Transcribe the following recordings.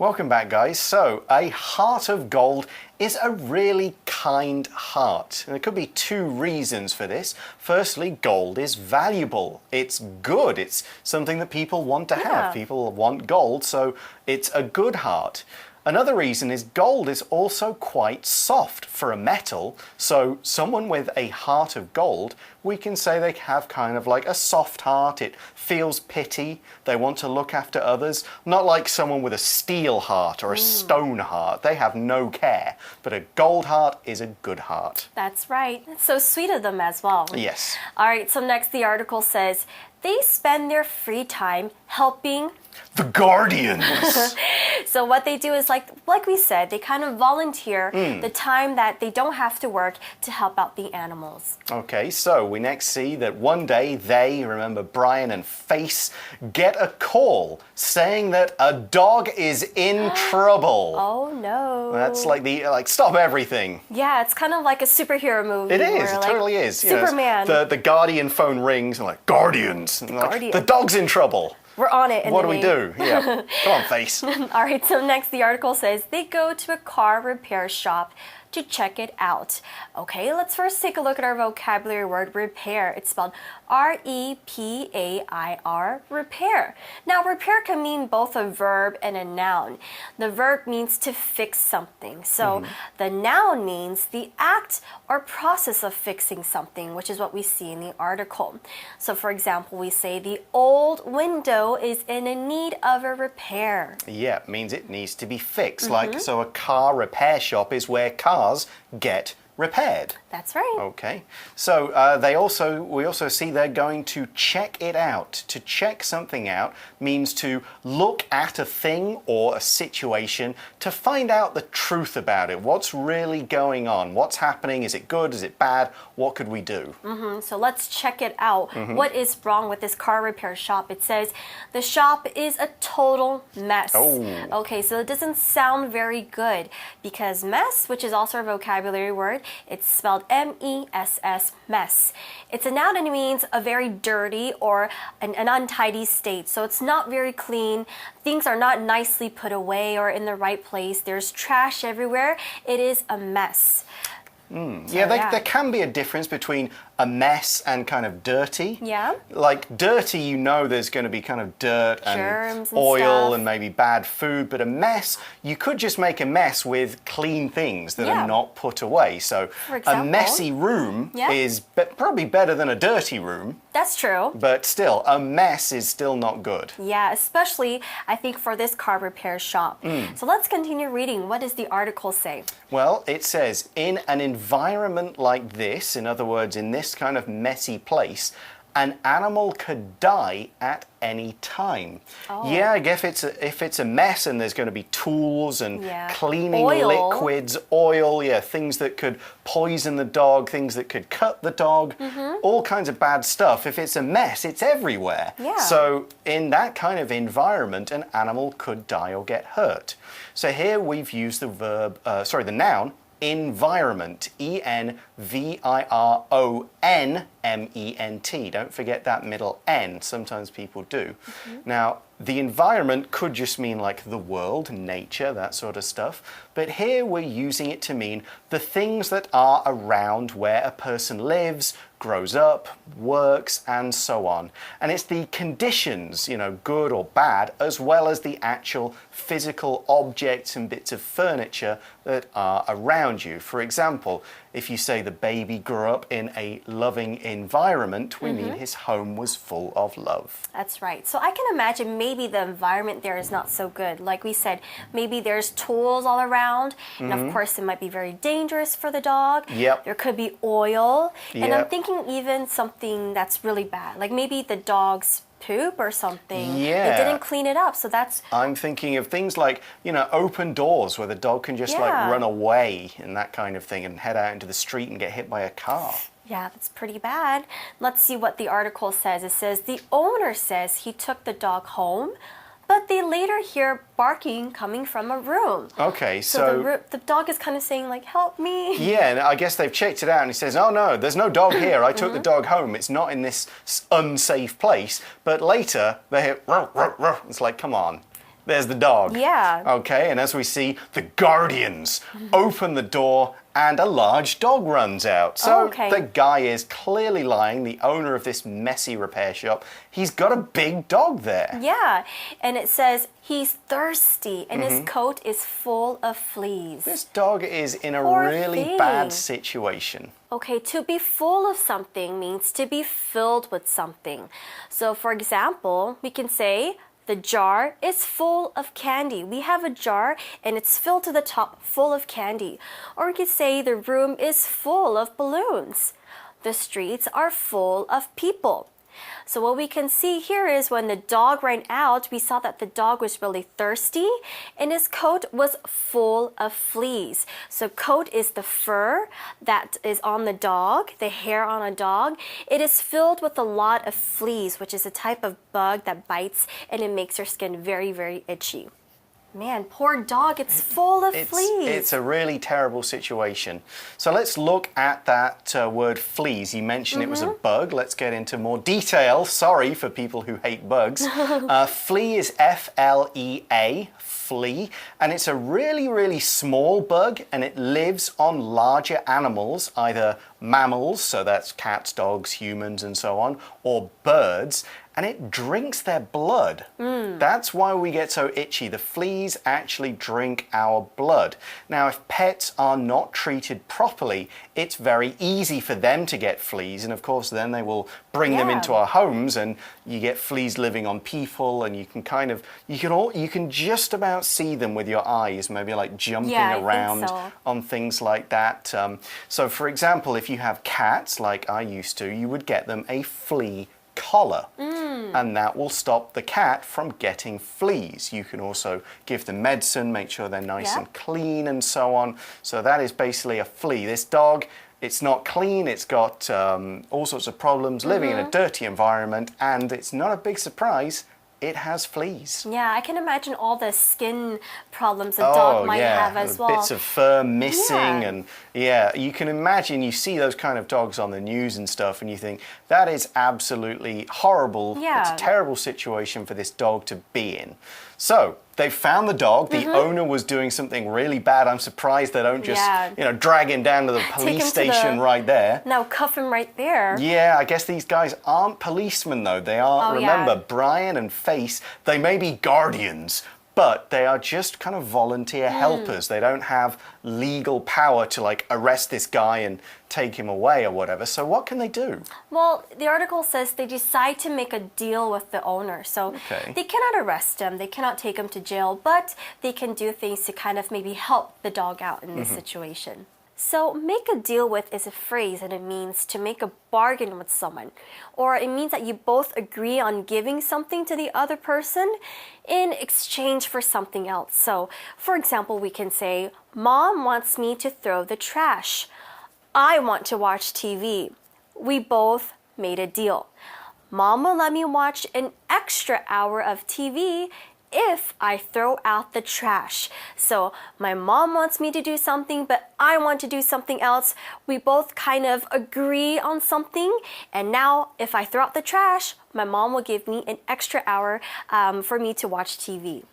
Welcome back, guys. So, a heart of gold is a really kind heart. And there could be two reasons for this. Firstly, gold is valuable. It's good. It's something that people want to have. People want gold, so it's a good heart. Another reason is gold is also quite soft for a metal. So someone with a heart of gold, we can say they have kind of like a soft heart. It feels pity. They want to look after others. Not like someone with a steel heart or a stone heart. They have no care. But a gold heart is a good heart. That's right. It's so sweet of them as well. Yes. All right, so next the article says, they spend their free time helping the guardians. So what they do is like we said, they kind of volunteer the time that they don't have to work to help out the animals. Okay, so we next see that one day they, remember Brian and Face, get a call saying that a dog is in trouble. Oh no. That's like stop everything. Yeah, it's kind of like a superhero movie. It is, it totally is. Superman. The Guardian phone rings and like, Guardians. And like, the dog's in trouble. We're on it. What do we do? Yeah. Come on, Face. All right, so next the article says they go to a car repair shop to check it out. Okay, let's first take a look at our vocabulary word repair. It's spelled R-E-P-A-I-R, repair. Now, repair can mean both a verb and a noun. The verb means to fix something. So the noun means the act or process of fixing something, which is what we see in the article. So for example, we say the old window is in need of a repair. Yeah, it means it needs to be fixed. So a car repair shop is where cars get repaired. That's right. Okay. So we also see they're going to check it out. To check something out means to look at a thing or a situation to find out the truth about it. What's really going on? What's happening? Is it good? Is it bad? What could we do? So let's check it out. What is wrong with this car repair shop? It says the shop is a total mess. Oh. Okay, so it doesn't sound very good because mess, which is also a vocabulary word, it's spelled M-E-S-S, mess. It's a noun and it means a very dirty or an untidy state. So it's not very clean. Things are not nicely put away or in the right place. There's trash everywhere. It is a mess. There can be a difference between a mess and kind of dirty. Yeah. Like dirty, you know there's going to be kind of dirt and germs and oil stuff. And maybe bad food, but a mess, you could just make a mess with clean things that are not put away. So for example, a messy room is probably better than a dirty room. That's true. But still, a mess is still not good. Yeah, especially I think for this car repair shop. So let's continue reading. What does the article say? Well, it says, in an environment like this, in other words, in this kind of messy place, an animal could die at any time. Yeah, I guess if it's a mess and there's going to be tools and cleaning liquids, oil, things that could poison the dog, things that could cut the dog, all kinds of bad stuff. If it's a mess, it's everywhere. Yeah. So in that kind of environment, an animal could die or get hurt. So here we've used the noun, environment, E-N-V-I-R-O-N-M-E-N-T. Don't forget that middle N. Sometimes people do. Now, the environment could just mean like the world, nature, that sort of stuff. But here we're using it to mean the things that are around where a person lives, grows up, works, and so on. And it's the conditions, good or bad, as well as the actual physical objects and bits of furniture that are around you. For example, if you say the baby grew up in a loving environment, we mean his home was full of love. That's right. So I can imagine maybe the environment there is not so good. Like we said, maybe there's tools all around, and of course it might be very dangerous for the dog. Yep. There could be oil, and I'm thinking even something that's really bad, like maybe the dog's poop or something. Yeah. They didn't clean it up, so that's... I'm thinking of things like, open doors where the dog can just run away and that kind of thing and head out into the street and get hit by a car. Yeah, that's pretty bad. Let's see what the article says. It says, the owner says he took the dog home, but they later hear barking coming from a room. Okay, so the dog is kind of saying like, help me. Yeah, and I guess they've checked it out and he says, oh no, there's no dog here. I took the dog home. It's not in this unsafe place. But later they hear, ruff, ruff, ruff. It's like, come on. there's the dog. Yeah. Okay, and as we see, the guardians open the door and a large dog runs out. So the guy is clearly lying, the owner of this messy repair shop. He's got a big dog there. Yeah, and it says he's thirsty and his coat is full of fleas. This dog is in a Poor really thing. bad situation. Okay, to be full of something means to be filled with something. So, for example, we can say, the jar is full of candy. We have a jar and it's filled to the top, full of candy. Or we could say the room is full of balloons. The streets are full of people. So what we can see here is when the dog ran out, we saw that the dog was really thirsty and his coat was full of fleas. So coat is the fur that is on the dog, the hair on a dog. It is filled with a lot of fleas, which is a type of bug that bites and it makes your skin very, very itchy. Man, poor dog, it's full of fleas. It's a really terrible situation. So let's look at that word fleas. You mentioned it was a bug. Let's get into more detail. Sorry for people who hate bugs. Flea is F-L-E-A, flea, and it's a really, really small bug, and it lives on larger animals, either mammals, so that's cats, dogs, humans, and so on, or birds. And it drinks their blood. That's why we get so itchy. The fleas actually drink our blood. Now, if pets are not treated properly, it's very easy for them to get fleas. And of course, then they will bring them into our homes and you get fleas living on people and you can kind of, you can just about see them with your eyes, maybe like jumping around on things like that. So for example, if you have cats like I used to, you would get them a flea collar, and that will stop the cat from getting fleas. You can also give them medicine, make sure they're nice and clean and so on. So that is basically a flea. This dog, it's not clean, it's got all sorts of problems, living in a dirty environment, and it's not a big surprise, it has fleas. Yeah, I can imagine all the skin problems a dog might have as well. Bits of fur missing and you can imagine, you see those kind of dogs on the news and stuff and you think, that is absolutely horrible. It's a terrible situation for this dog to be in. So, they found the dog. The owner was doing something really bad. I'm surprised they don't just, drag him down to the police station right there. No, cuff him right there. Yeah, I guess these guys aren't policemen though. They are, remember, Brian and Face, they may be guardians, but they are just kind of volunteer helpers. They don't have legal power to like arrest this guy and take him away or whatever. So what can they do? Well, the article says they decide to make a deal with the owner. So they cannot arrest him, they cannot take him to jail, but they can do things to kind of maybe help the dog out in this situation. So make a deal with is a phrase and it means to make a bargain with someone. Or it means that you both agree on giving something to the other person in exchange for something else. So for example, we can say, Mom wants me to throw the trash. I want to watch TV. We both made a deal. Mom will let me watch an extra hour of TV if I throw out the trash. So my mom wants me to do something, but I want to do something else. We both kind of agree on something. And now if I throw out the trash, my mom will give me an extra hour for me to watch TV.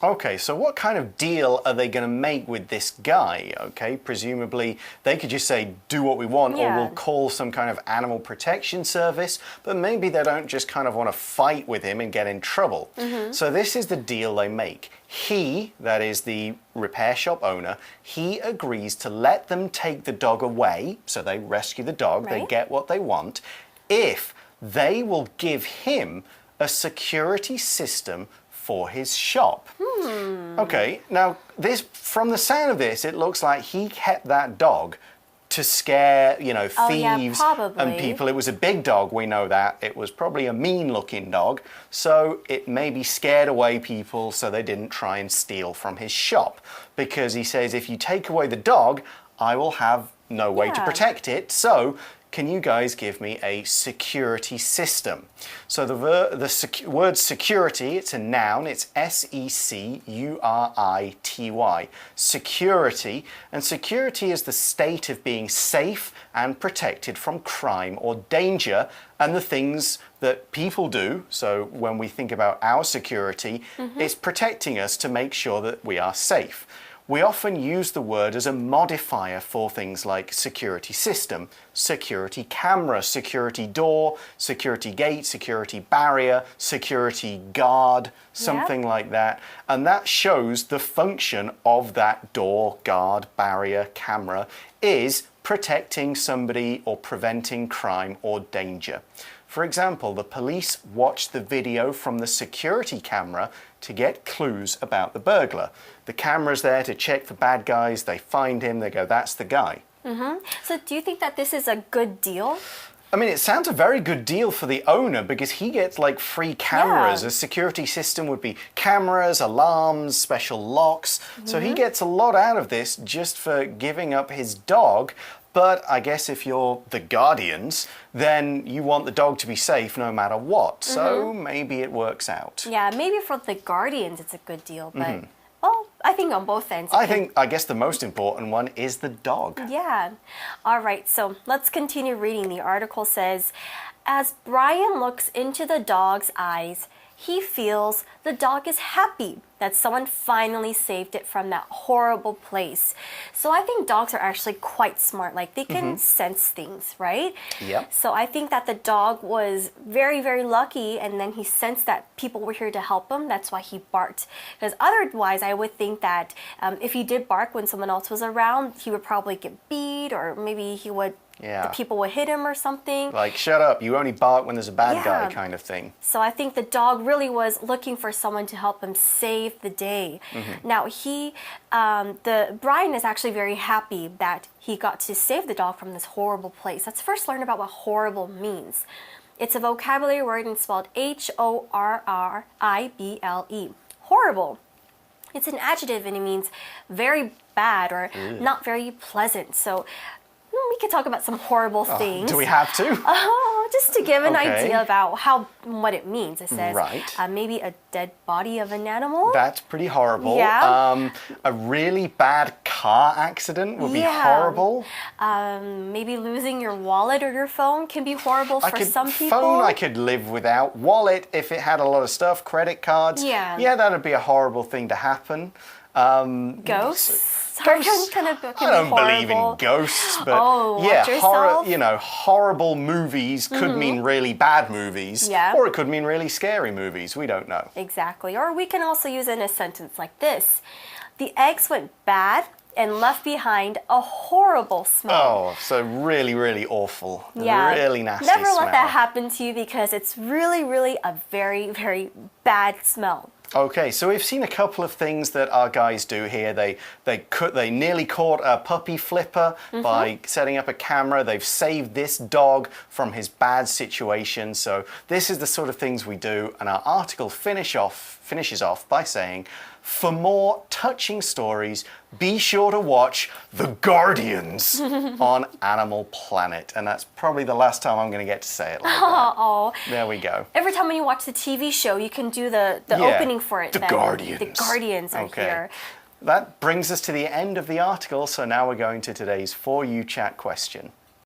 Okay, so what kind of deal are they going to make with this guy? Okay, presumably they could just say, do what we want, or we'll call some kind of animal protection service, but maybe they don't just kind of want to fight with him and get in trouble. So this is the deal they make. He, that is the repair shop owner, he agrees to let them take the dog away, so they rescue the dog, they get what they want, if they will give him a security system for his shop. Okay, now this, from the sound of this, it looks like he kept that dog to scare, thieves and people. It was a big dog, we know that. It was probably a mean-looking dog, so it maybe scared away people so they didn't try and steal from his shop. Because he says, if you take away the dog, I will have no way to protect it, so can you guys give me a security system? So the word security, it's a noun, it's S-E-C-U-R-I-T-Y, security, and security is the state of being safe and protected from crime or danger, and the things that people do, so when we think about our security, it's protecting us to make sure that we are safe. We often use the word as a modifier for things like security system, security camera, security door, security gate, security barrier, security guard, something like that. And that shows the function of that door, guard, barrier, camera is protecting somebody or preventing crime or danger. For example, the police watched the video from the security camera to get clues about the burglar. The camera's there to check for bad guys. They find him, they go, that's the guy. So do you think that this is a good deal? I mean, it sounds a very good deal for the owner because he gets like free cameras. A security system would be cameras, alarms, special locks. So he gets a lot out of this just for giving up his dog. But I guess if you're the guardians, then you want the dog to be safe no matter what. So maybe it works out. Yeah, maybe for the guardians it's a good deal, but well, I think on both ends. I guess the most important one is the dog. Yeah. All right, so let's continue reading. The article says, as Brian looks into the dog's eyes, he feels the dog is happy that someone finally saved it from that horrible place. So I think dogs are actually quite smart. Like they can sense things, right? Yep. So I think that the dog was very, very lucky, and then he sensed that people were here to help him. That's why he barked. Because otherwise, I would think that if he did bark when someone else was around, he would probably get beat, or maybe he would. The people would hit him or something. Like, shut up, you only bark when there's a bad guy kind of thing. So I think the dog really was looking for someone to help him save the day. Now, Brian is actually very happy that he got to save the dog from this horrible place. Let's first learn about what horrible means. It's a vocabulary word and spelled H-O-R-R-I-B-L-E. Horrible. It's an adjective and it means very bad or not very pleasant. So we could talk about some horrible things. Do we have to? Just to give an idea about what it means. It says maybe a dead body of an animal. That's pretty horrible. Yeah. A really bad car accident would be horrible. Maybe losing your wallet or your phone can be horrible for some people. Phone I could live without. Wallet, if it had a lot of stuff, credit cards. Yeah, that'd be a horrible thing to happen. Ghosts. Ghosts. Kind of I don't believe in ghosts, but horrible movies could mean really bad movies, or it could mean really scary movies. We don't know. Exactly. Or we can also use it in a sentence like this: the eggs went bad and left behind a horrible smell. Oh, so really, really awful. Yeah. Really nasty Never smell. let that happen to you because it's really, really a very, very bad smell. Okay, so we've seen a couple of things that our guys do here. They nearly caught a puppy flipper by setting up a camera. They've saved this dog from his bad situation. So this is the sort of things we do. And our article finishes off by saying, for more touching stories, be sure to watch The Guardians on Animal Planet. And that's probably the last time I'm going to get to say it like that. Oh. There we go. Every time when you watch the TV show, you can do the opening for it. The Guardians. The Guardians are here. That brings us to the end of the article. So now we're going to today's For You Chat question.